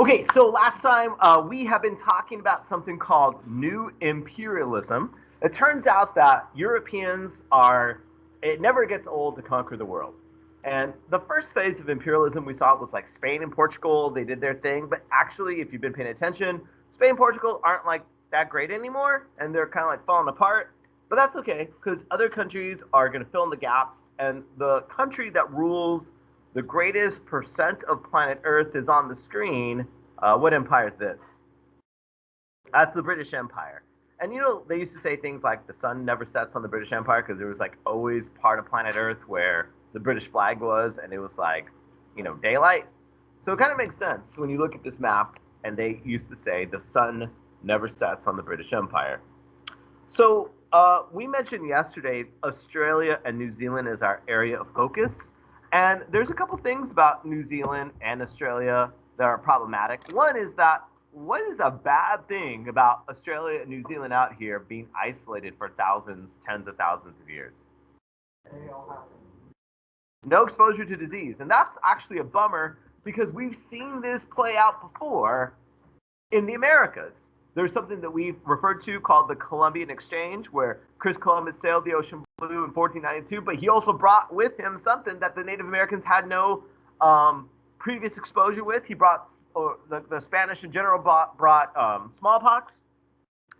Okay, so last time we have been talking about something called new imperialism. It turns out that Europeans are, it never gets old to conquer the world. And the first phase of imperialism we saw was like Spain and Portugal. They did their thing. But actually, if you've been paying attention, Spain and Portugal aren't like that great anymore. And they're kind of like falling apart. But that's okay, because other countries are going to fill in the gaps. And the country that rules the greatest percent of planet Earth is on the screen. What empire is this? That's the British Empire. And you know, they used to say things like the sun never sets on the British Empire because there was like always part of planet Earth where the British flag was, and it was like, you know, daylight. So it kind of makes sense when you look at this map, and they used to say the sun never sets on the British Empire. So we mentioned yesterday Australia and New Zealand as our area of focus. And there's a couple things about New Zealand and Australia that are problematic. One is that what is a bad thing about Australia and New Zealand out here being isolated for thousands, tens of thousands of years? No exposure to disease. And that's actually a bummer because we've seen this play out before in the Americas. There's something that we've referred to called the Columbian Exchange, where Chris Columbus sailed the ocean blue in 1492, but he also brought with him something that the Native Americans had no previous exposure with. He brought, the Spanish in general brought smallpox,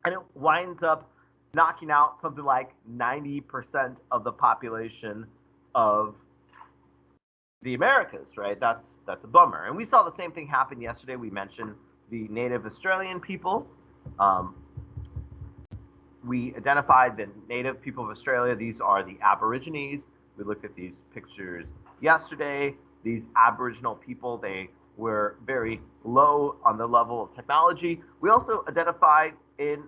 and it winds up knocking out something like 90% of the population of the Americas, right? That's a bummer. And we saw the same thing happen yesterday. We mentioned the Native Australian people. We identified the native people of Australia. These are the Aborigines. We looked at these pictures yesterday. These Aboriginal people, they were very low on the level of technology. We also identified in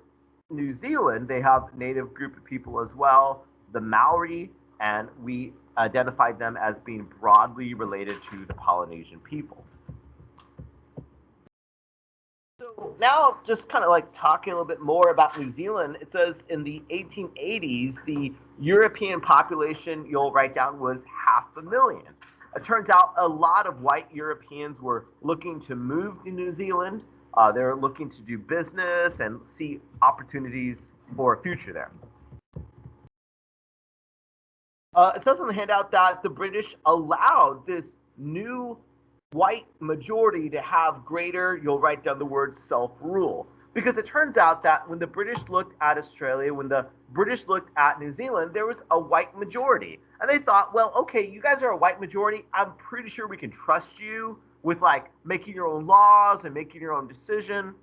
New Zealand, they have a native group of people as well, the Maori, and we identified them as being broadly related to the Polynesian people. So now just kind of like talking a little bit more about New Zealand, it says in the 1880s, the European population, you'll write down, was 500,000. It turns out a lot of white Europeans were looking to move to New Zealand. They're looking to do business and see opportunities for a future there. It says on the handout that the British allowed this new white majority to have greater, you'll write down the word self-rule. Because it turns out that when the British looked at Australia, when the British looked at New Zealand, there was a white majority. And they thought, well, okay, you guys are a white majority. I'm pretty sure we can trust you with like making your own laws and making your own decision.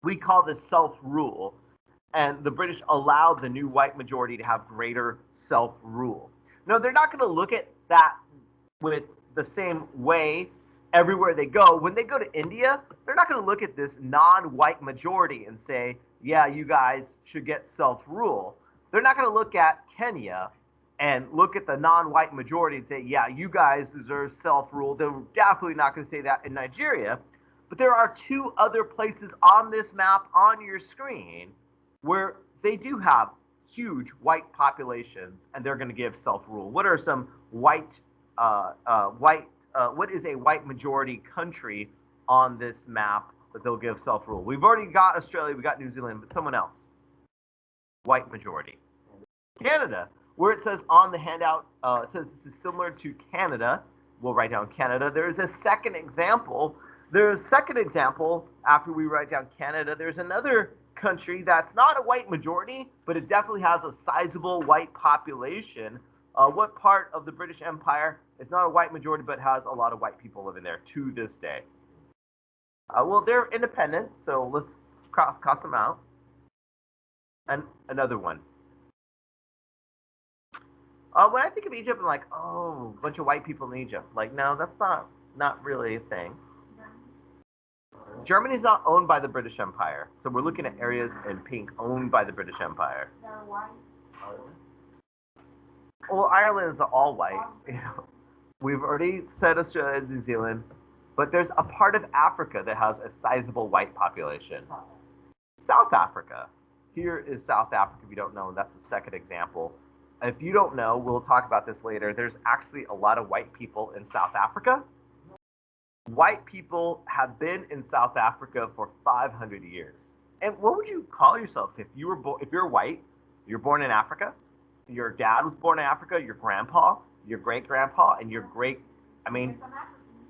We call this self-rule. And the British allowed the new white majority to have greater self-rule. Now, they're not going to look at that with the same way everywhere they go. When they go to India, they're not going to look at this non-white majority and say, yeah, you guys should get self-rule. They're not going to look at Kenya and look at the non-white majority and say, yeah, you guys deserve self-rule. They're definitely not going to say that in Nigeria. But there are two other places on this map on your screen where they do have huge white populations and they're going to give self-rule. What are some what is a white majority country on this map that they'll give self-rule? We've already got Australia, we got New Zealand, but someone else. White majority. Canada, where it says on the handout, it says this is similar to Canada. We'll write down Canada. There's a second example. There's a second example after we write down Canada. There's another country that's not a white majority, but it definitely has a sizable white population. What part of the British Empire is not a white majority, but has a lot of white people living there to this day? Well, they're independent, so let's cross them out. And another one. When I think of Egypt, I'm like, oh, a bunch of white people in Egypt. Like, no, that's not really a thing. Germany is not owned by the British Empire, so we're looking at areas in pink owned by the British Empire. Well, Ireland is all white. You know, we've already said Australia and New Zealand, but there's a part of Africa that has a sizable white population. South Africa. Here is South Africa, if you don't know, and that's the second example. If you don't know, we'll talk about this later. There's actually a lot of white people in South Africa. white people have been in South Africa for 500 years. And what would you call yourself if you were if you're white, you're born in Africa, your dad was born in Africa, your grandpa, your great grandpa, and your great, I mean,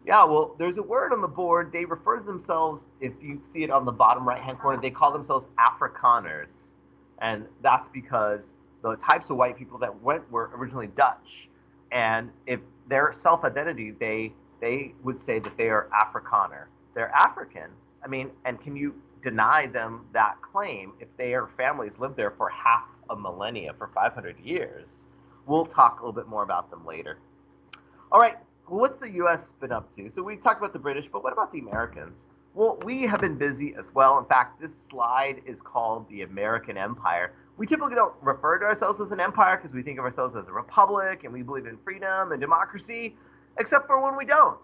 yeah, well, there's a word on the board. They refer to themselves, if you see it on the bottom right hand corner, they call themselves Afrikaners. And that's because the types of white people that went were originally Dutch. And if their self identity, they would say that they are Afrikaner. They're African. I mean, and can you deny them that claim if their families lived there for half a millennia, for 500 years? We'll talk a little bit more about them later. All right, well, what's the U.S. been up to? So we talked about the British, but what about the Americans? Well, we have been busy as well. In fact, this slide is called the American Empire. We typically don't refer to ourselves as an empire because we think of ourselves as a republic and we believe in freedom and democracy, except for when we don't.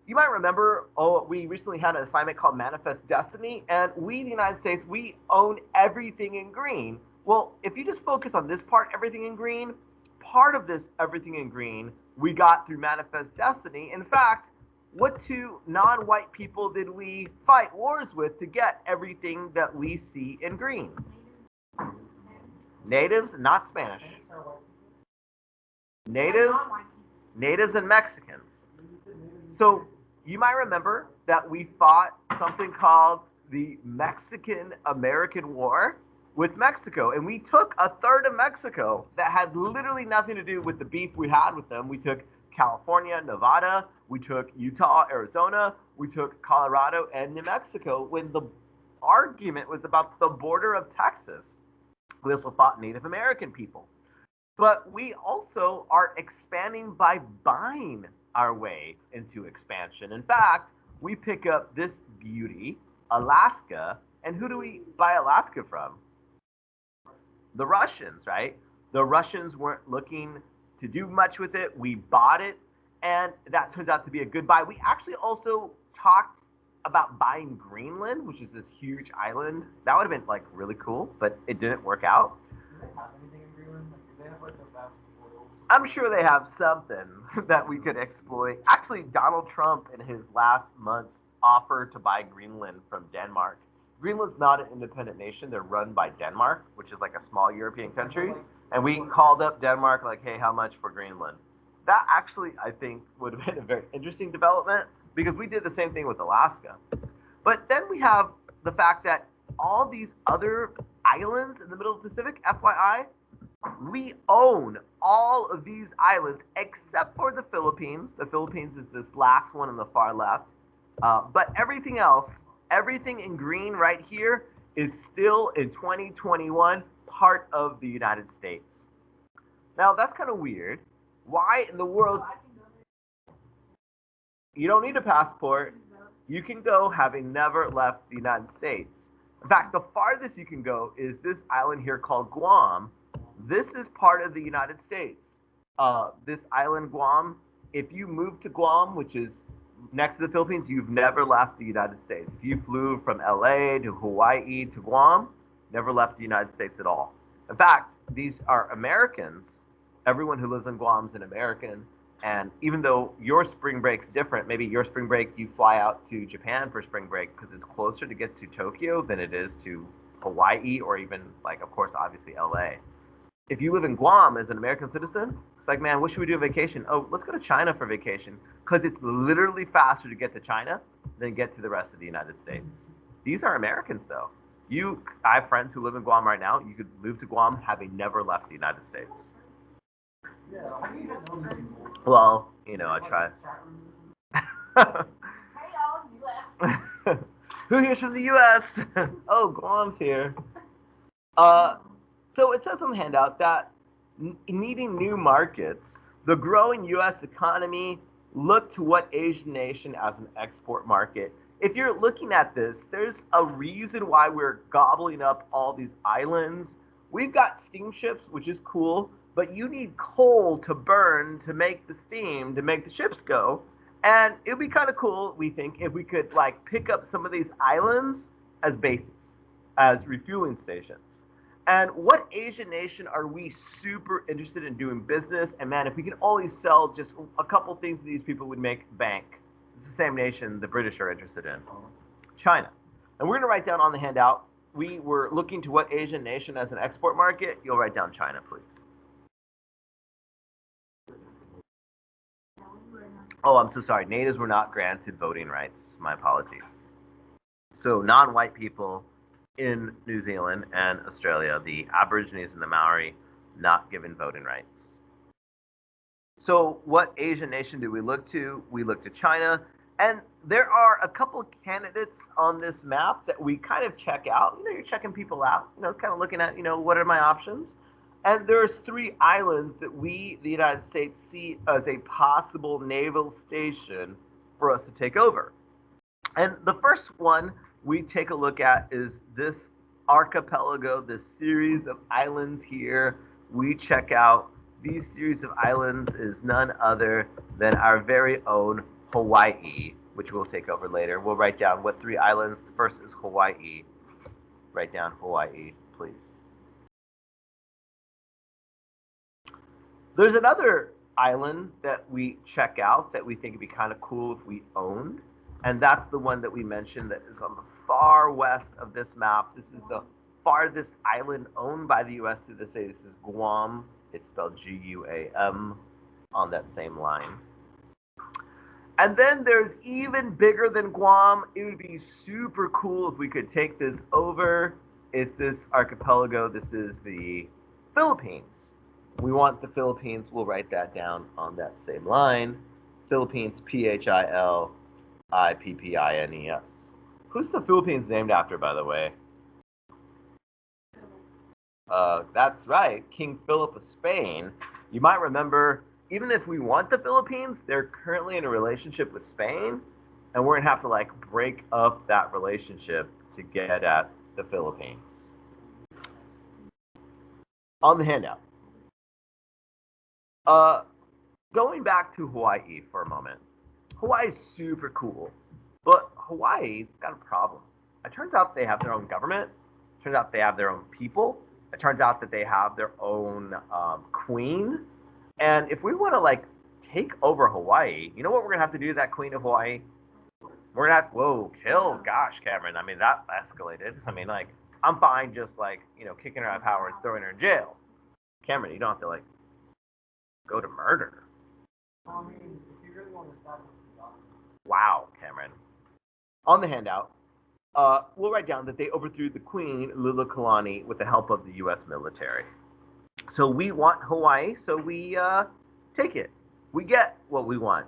You might remember, we recently had an assignment called Manifest Destiny, and we, the United States, we own everything in green. Well, if you just focus on this part, everything in green, part of this everything in green we got through Manifest Destiny. In fact, what two non-white people did we fight wars with to get everything that we see in green? Natives, not Spanish. Natives and Mexicans. So you might remember that we fought something called the Mexican-American War with Mexico, and we took a third of Mexico that had literally nothing to do with the beef we had with them. We took California, Nevada, we took Utah, Arizona, we took Colorado and New Mexico when the argument was about the border of Texas. We also fought Native American people. But we also are expanding by buying our way into expansion. In fact, we pick up this beauty, Alaska, and who do we buy Alaska from? The Russians, right? The Russians weren't looking to do much with it. We bought it, and that turns out to be a good buy. We actually also talked about buying Greenland, which is this huge island. That would have been like really cool, but it didn't work out. Do they have anything in Greenland? Like, do they have like the best oil? I'm sure they have something that we could exploit. Actually, Donald Trump in his last months offered to buy Greenland from Denmark. Greenland's not an independent nation. They're run by Denmark, which is like a small European country. And we called up Denmark like, hey, how much for Greenland? That actually, I think, would have been a very interesting development because we did the same thing with Alaska. But then we have the fact that all these other islands in the middle of the Pacific, FYI, we own all of these islands except for the Philippines. The Philippines is this last one on the far left. But everything else, everything in green right here is still in 2021 part of the United States. Now, that's kind of weird. Why in the world? You don't need a passport. You can go having never left the United States. In fact, the farthest you can go is this island here called Guam. This is part of the United States. This island, Guam, if you move to Guam, which is next to the Philippines, you've never left the United States. If you flew from LA to Hawaii to Guam, never left the United States at all. In fact, these are Americans. Everyone who lives in Guam is an American. And even though your spring break's different, maybe your spring break, you fly out to Japan for spring break because it's closer to get to Tokyo than it is to Hawaii or even, like, of course, obviously LA. If you live in Guam as an American citizen, it's like, man, what should we do on vacation? Oh, let's go to China for vacation because it's literally faster to get to China than get to the rest of the United States. These are Americans, though. I have friends who live in Guam right now. You could move to Guam having never left the United States. Yeah, how do you even know these people? Well, I try. Who here's from the U.S.? Oh, Guam's here. So it says on the handout that needing new markets, the growing U.S. economy look to what Asian nation as an export market. If you're looking at this, there's a reason why we're gobbling up all these islands. We've got steamships, which is cool, but you need coal to burn to make the steam, to make the ships go. And it would be kind of cool, we think, if we could like pick up some of these islands as bases, as refueling stations. And what Asian nation are we super interested in doing business? And man, if we can only sell just a couple things to these people, would make bank. It's the same nation the British are interested in. China. And we're going to write down on the handout, we were looking to what Asian nation as an export market. You'll write down China, please. Oh, I'm so sorry. Natives were not granted voting rights. My apologies. So non-white people in New Zealand and Australia, the Aborigines and the Maori, not given voting rights. So what Asian nation do we look to? We look to China. And there are a couple of candidates on this map that we kind of check out. You're checking people out, kind of looking at, what are my options? And there's 3 islands that we, the United States, see as a possible naval station for us to take over. And the first one we take a look at is this archipelago, this series of islands here. We check out these series of islands is none other than our very own Hawaii, which we'll take over later. We'll write down what 3 islands. The first is Hawaii. Write down Hawaii, please. There's another island that we check out that we think would be kind of cool if we owned, and that's the one that we mentioned that is on the far west of this map. This is the farthest island owned by the U.S. to this day. This is Guam. It's spelled G-U-A-M on that same line. And then there's even bigger than Guam. It would be super cool if we could take this over. It's this archipelago. This is the Philippines. We want the Philippines. We'll write that down on that same line. Philippines, P-H-I-L-I-P-P-I-N-E-S. Who's the Philippines named after, by the way? That's right, King Philip of Spain. You might remember, even if we want the Philippines, they're currently in a relationship with Spain, and we're gonna have to break up that relationship to get at the Philippines. On the handout. Going back to Hawaii for a moment. Hawaii's super cool, but Hawaii's got a problem. It turns out they have their own government. It turns out they have their own people. It turns out that they have their own queen. And if we want to take over Hawaii, you know what we're gonna have to do to that queen of Hawaii? We're gonna have kill. Gosh, Cameron. I mean, that escalated. I mean, I'm fine just kicking her out of power and throwing her in jail. Cameron, you don't have to go to murder. I mean, if you really want to stop it, wow, Cameron. On the handout, we'll write down that they overthrew the queen, Liliuokalani, with the help of the U.S. military. So we want Hawaii, so we take it. We get what we want.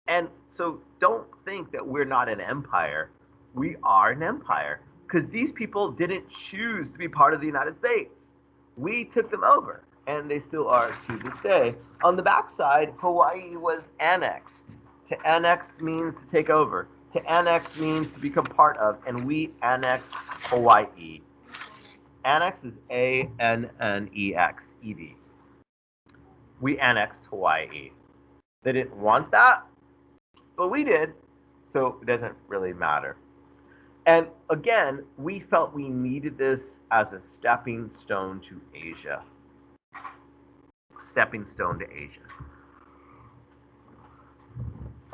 And so don't think that we're not an empire. We are an empire because these people didn't choose to be part of the United States. We took them over, and they still are to this day. On the backside, Hawaii was annexed. To annex means to take over. To annex means to become part of, and we annexed Hawaii. Annex is A-N-N-E-X-E-D. We annexed Hawaii. They didn't want that, but we did, so it doesn't really matter. And again, we felt we needed this as a stepping stone to Asia. Stepping stone to Asia.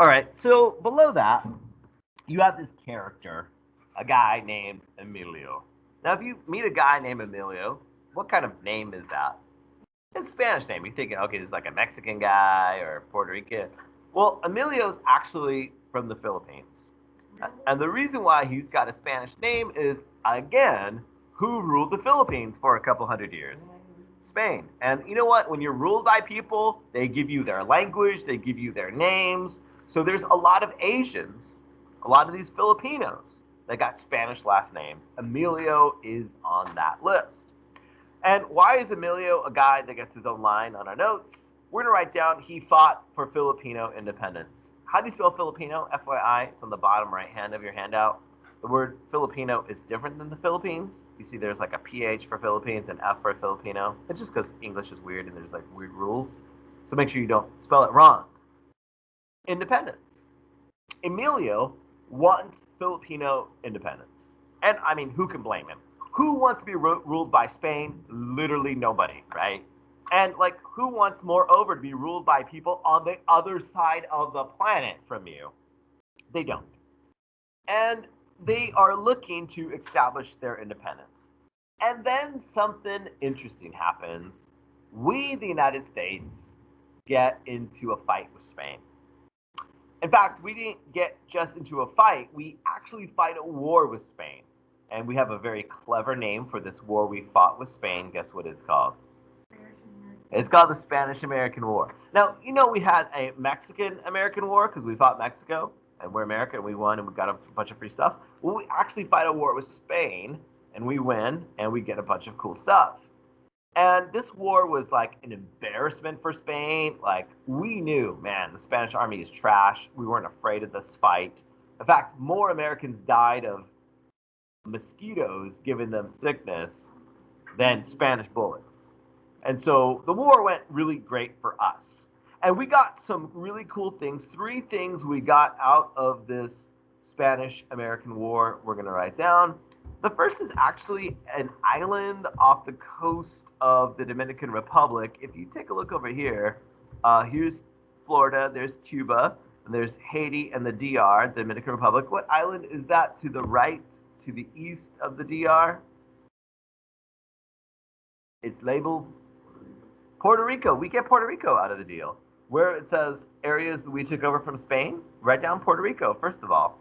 All right, so below that, you have this character, a guy named Emilio. Now, if you meet a guy named Emilio, what kind of name is that? It's a Spanish name. You're thinking, okay, this is like a Mexican guy or Puerto Rican. Well, Emilio's actually from the Philippines. And the reason why he's got a Spanish name is, again, who ruled the Philippines for a couple hundred years? Spain. And you know what? When you're ruled by people, they give you their language, they give you their names. So there's a lot of Asians, a lot of these Filipinos that got Spanish last names. Emilio is on that list. And why is Emilio a guy that gets his own line on our notes? We're going to write down he fought for Filipino independence. How do you spell Filipino? FYI, it's on the bottom right hand of your handout. The word Filipino is different than the Philippines. You see there's a PH for Philippines and F for Filipino. It's just because English is weird and there's weird rules. So make sure you don't spell it wrong. Independence. Emilio wants Filipino independence. And I mean, who can blame him? Who wants to be ruled by Spain? Literally nobody, right? And who wants moreover to be ruled by people on the other side of the planet from you? they don't. And they are looking to establish their independence. And then something interesting happens. We, the United States, get into a fight with Spain. In fact, we didn't get just into a fight, we actually fight a war with Spain. And we have a very clever name for this war we fought with Spain. Guess what it's called? It's called the Spanish-American War. Now, you know we had a Mexican-American War because we fought Mexico, and we're America, and we won, and we got a bunch of free stuff. Well, we actually fight a war with Spain, and we win, and we get a bunch of cool stuff. And this war was like an embarrassment for Spain. Like, we knew, man, the Spanish army is trash. We weren't afraid of this fight. In fact, more Americans died of mosquitoes giving them sickness than Spanish bullets. And so the war went really great for us. And we got some really cool things. 3 things we got out of this Spanish-American War we're going to write down. The first is actually an island off the coast of the Dominican Republic. If you take a look over here, here's Florida, there's Cuba, and there's Haiti and the DR, the Dominican Republic. What island is that to the right, to the east of the DR? It's labeled Puerto Rico. We get Puerto Rico out of the deal. Where it says areas that we took over from Spain, write down Puerto Rico, first of all.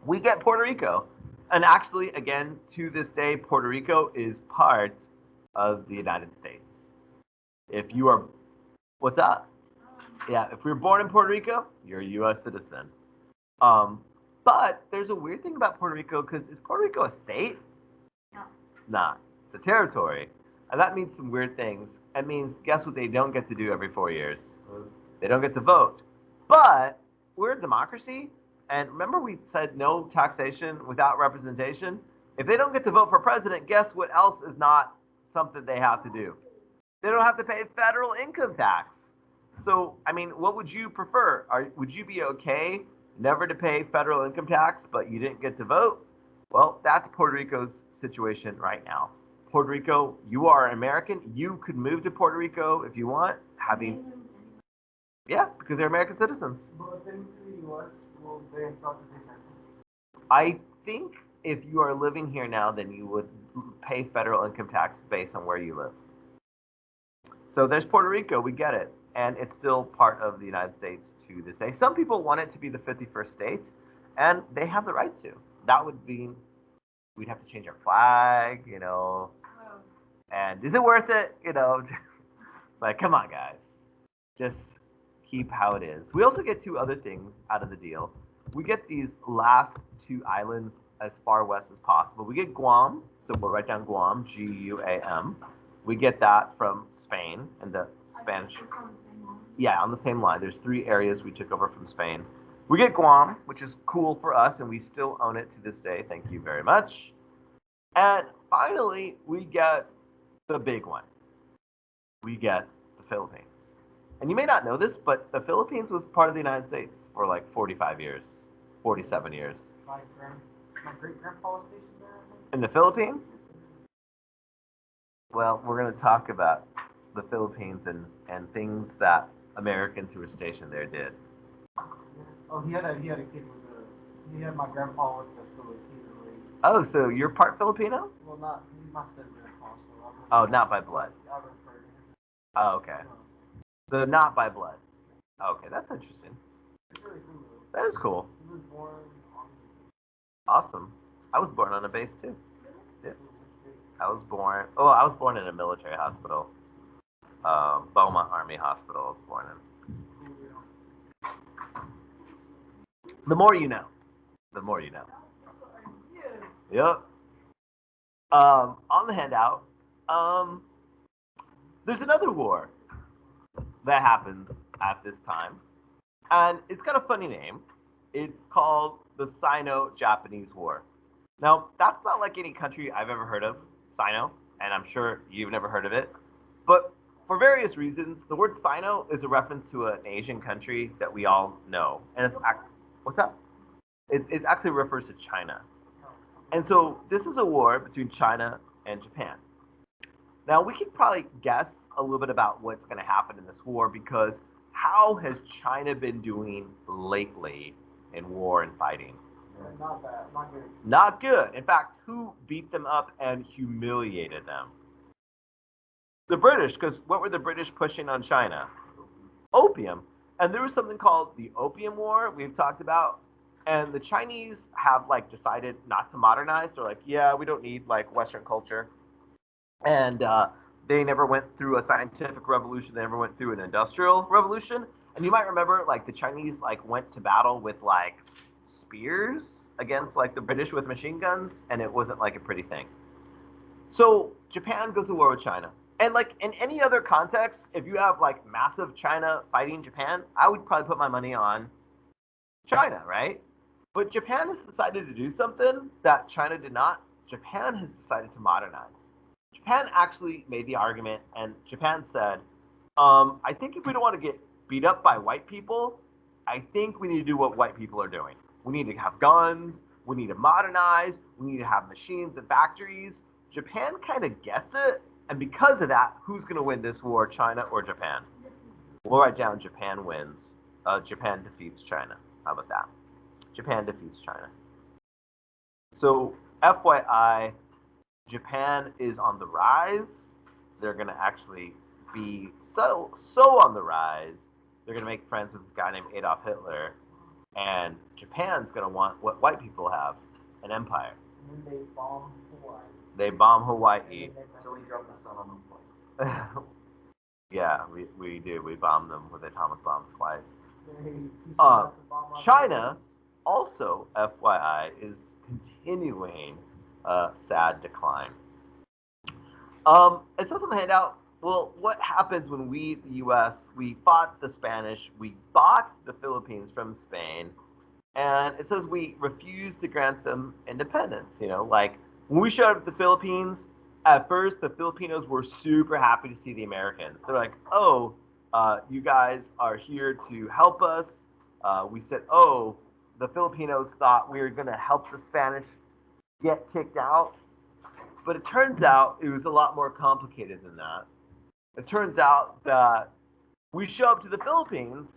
We get Puerto Rico. And actually, again, to this day, Puerto Rico is part of the United States. If you are, what's up? Yeah, if you're born in Puerto Rico, you're a U.S. citizen. But there's a weird thing about Puerto Rico because is Puerto Rico a state? No. Nah, it's a territory. And that means some weird things. It means, guess what they don't get to do every 4 years? They don't get to vote. But we're a democracy. And remember we said no taxation without representation? If they don't get to vote for president, guess what else is not something they have to do? They don't have to pay federal income tax. So, I mean, what would you prefer? Would you be okay never to pay federal income tax, but you didn't get to vote? Well, that's Puerto Rico's situation right now. Puerto Rico, you are an American. You could move to Puerto Rico if you want, yeah, because they're American citizens. But if they move to the U.S., will they start to pay taxes? I think if you are living here now, then you would pay federal income tax based on where you live. So there's Puerto Rico, we get it. And it's still part of the United States to this day. Some people want it to be the 51st state, and they have the right to. That would mean we'd have to change our flag, you know. And is it worth it? You know, like, come on, guys. Just keep how it is. We also get 2 other things out of the deal. We get these last 2 islands as far west as possible. We get Guam, so we'll write down Guam, G-U-A-M. We get that from Spain and the Spanish. Yeah, on the same line. There's 3 areas we took over from Spain. We get Guam, which is cool for us, and we still own it to this day. Thank you very much. And finally, we get the big one. We get the Philippines. And you may not know this, but the Philippines was part of the United States for like 45 years, 47 years. My great-grandpa was stationed there, I think. In the Philippines? Well, we're going to talk about the Philippines and things that Americans who were stationed there did. Oh, he had a kid with he had my grandpa with the Filipino race. Oh, so you're part Filipino? Well, not, he's not said grandpa, so Oh, not by blood. I refer to him. Oh, okay. So not by blood. Okay, that's interesting. It's really cool, though. That is cool. He was born on Awesome. I was born on a base too. Yeah. I was born in a military hospital. Beaumont Army Hospital I was born in. The more you know. The more you know. Yep. On the handout, there's another war that happens at this time. And it's got a funny name. It's called the Sino-Japanese War. Now, that's not like any country I've ever heard of, Sino, and I'm sure you've never heard of it. But for various reasons, the word Sino is a reference to an Asian country that we all know. And it's what's that? It actually refers to China. And so this is a war between China and Japan. Now, we could probably guess a little bit about what's going to happen in this war because how has China been doing lately in war and fighting. Not bad, not good. Not good. In fact, who beat them up and humiliated them? The British, because what were the British pushing on China? Opium. And there was something called the Opium War we've talked about. And the Chinese have like decided not to modernize. They're like, yeah, we don't need like Western culture. And they never went through a scientific revolution. They never went through an industrial revolution. And you might remember like the Chinese like went to battle with like spears against like the British with machine guns, and it wasn't like a pretty thing. So Japan goes to war with China. And like in any other context, if you have like massive China fighting Japan, I would probably put my money on China, right? But Japan has decided to do something that China did not. Japan has decided to modernize. Japan actually made the argument, and Japan said, I think if we don't want to get beat up by white people, I think we need to do what white people are doing. We need to have guns. We need to modernize. We need to have machines and factories. Japan kind of gets it. And because of that, who's going to win this war, China or Japan? We'll write down Japan wins. Japan defeats China. How about that? Japan defeats China. So, FYI, Japan is on the rise. They're going to actually be so on the rise. They're going to make friends with this guy named Adolf Hitler. And Japan's going to want what white people have, an empire. And then they bomb Hawaii. They bomb Hawaii. So we drop the sun on them twice. Yeah, we do. We bomb them with atomic bombs twice. China, China, also, FYI, is continuing a sad decline. It says on the handout, well, what happens when we, the U.S., we fought the Spanish, we bought the Philippines from Spain, and it says we refused to grant them independence. You know, like when we showed up at the Philippines, at first the Filipinos were super happy to see the Americans. They're like, oh, you guys are here to help us. We said, oh, the Filipinos thought we were going to help the Spanish get kicked out. But it turns out it was a lot more complicated than that. It turns out that we show up to the Philippines,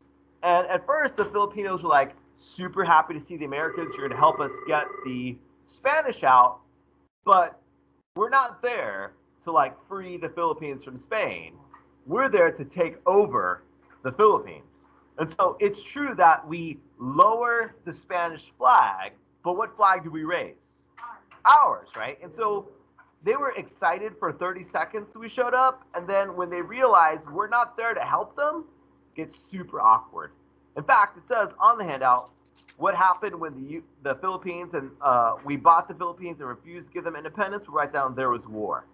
and at first the Filipinos were like super happy to see the Americans. You're going to help us get the Spanish out, but we're not there to like free the Philippines from Spain. We're there to take over the Philippines. And so it's true that we lower the Spanish flag, but what flag do we raise? Ours, right? And so they were excited for 30 seconds we showed up, and then when they realized we're not there to help them, it gets super awkward. In fact, it says on the handout what happened when the Philippines and we bought the Philippines and refused to give them independence. We write down there was war.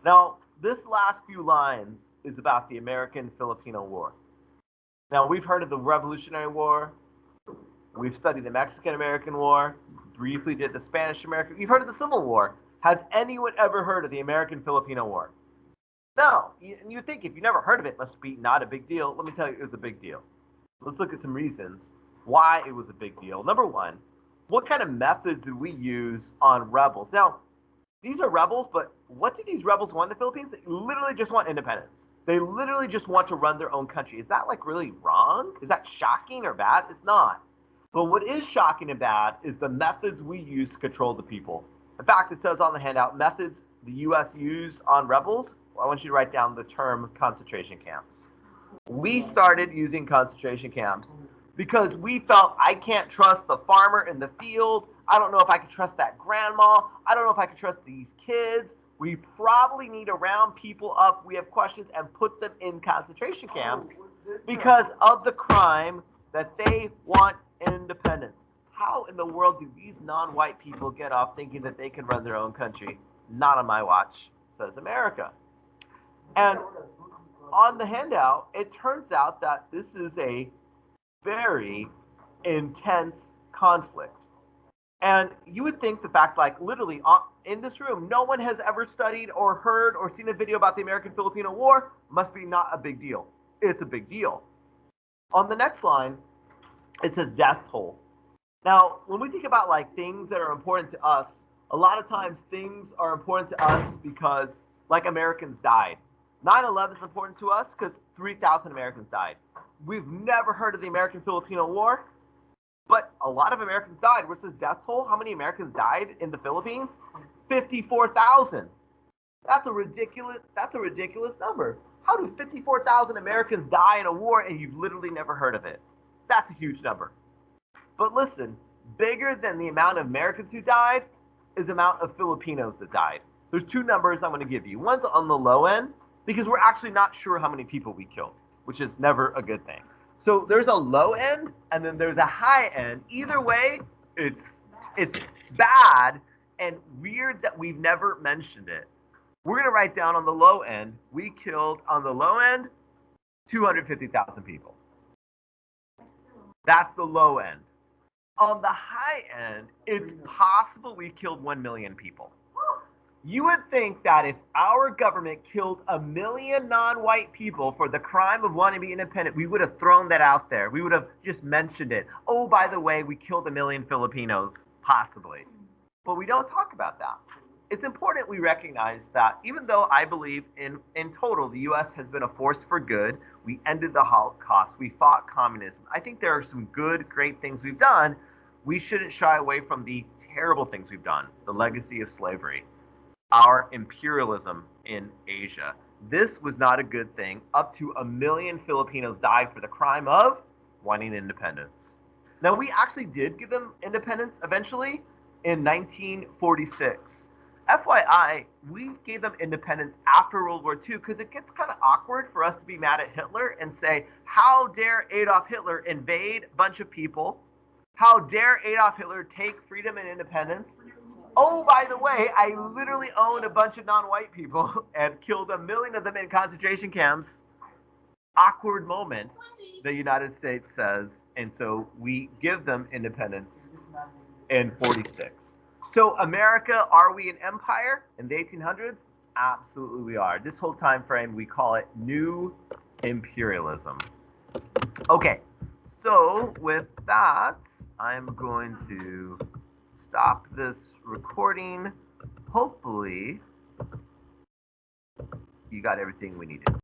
Now, this last few lines is about the American-Filipino War. Now, we've heard of the Revolutionary War. We've studied the Mexican-American War. Briefly did the Spanish-American. You've heard of the Civil War. Has anyone ever heard of the American-Filipino War? No. And you think if you never heard of it, it must be not a big deal. Let me tell you, it was a big deal. Let's look at some reasons why it was a big deal. Number one, what kind of methods did we use on rebels? Now, these are rebels, but what do these rebels want in the Philippines? They literally just want independence. They literally just want to run their own country. Is that like really wrong? Is that shocking or bad? It's not. But what is shocking and bad is the methods we use to control the people. In fact, it says on the handout, methods the U.S. used on rebels. Well, I want you to write down the term concentration camps. We started using concentration camps because we felt I can't trust the farmer in the field. I don't know if I can trust that grandma. I don't know if I can trust these kids. We probably need to round people up. We have questions and put them in concentration camps because of the crime that they want independence. How in the world do these non-white people get off thinking that they can run their own country? Not on my watch, says America. And on the handout, it turns out that this is a very intense conflict. And you would think the fact, like literally in this room, no one has ever studied or heard or seen a video about the American-Filipino War, must be not a big deal. It's a big deal. On the next line, it says death toll. Now, when we think about like things that are important to us, a lot of times things are important to us because like Americans died. 9/11 is important to us because 3,000 Americans died. We've never heard of the American-Filipino War. a lot of Americans died. What's this death toll? How many Americans died in the Philippines? 54,000. That's a ridiculous number. How do 54,000 Americans die in a war and you've literally never heard of it? That's a huge number. But listen, bigger than the amount of Americans who died is the amount of Filipinos that died. There's two numbers I'm going to give you. One's on the low end, because we're actually not sure how many people we killed, which is never a good thing. So there's a low end, and then there's a high end. Either way, it's bad and weird that we've never mentioned it. We're going to write down on the low end, we killed, on the low end, 250,000 people. That's the low end. On the high end, it's possible we killed 1 million people. You would think that if our government killed 1 million non-white people for the crime of wanting to be independent, we would have thrown that out there. We would have just mentioned it. Oh, by the way, we killed 1 million Filipinos, possibly. But we don't talk about that. It's important we recognize that even though I believe in total the U.S. has been a force for good, we ended the Holocaust, we fought communism. I think there are some good, great things we've done. We shouldn't shy away from the terrible things we've done, the legacy of slavery, our imperialism in Asia. This was not a good thing. Up to 1 million Filipinos died for the crime of wanting independence. Now, we actually did give them independence eventually in 1946. FYI, we gave them independence after World War II because it gets kind of awkward for us to be mad at Hitler and say, how dare Adolf Hitler invade a bunch of people? How dare Adolf Hitler take freedom and independence? Oh, by the way, I literally owned a bunch of non-white people and killed 1 million of them in concentration camps. Awkward moment, the United States says, and so we give them independence in 46. So America, are we an empire in the 1800s? Absolutely we are. This whole time frame, we call it new imperialism. Okay, so with that, I'm going to stop this recording. Hopefully, you got everything we needed.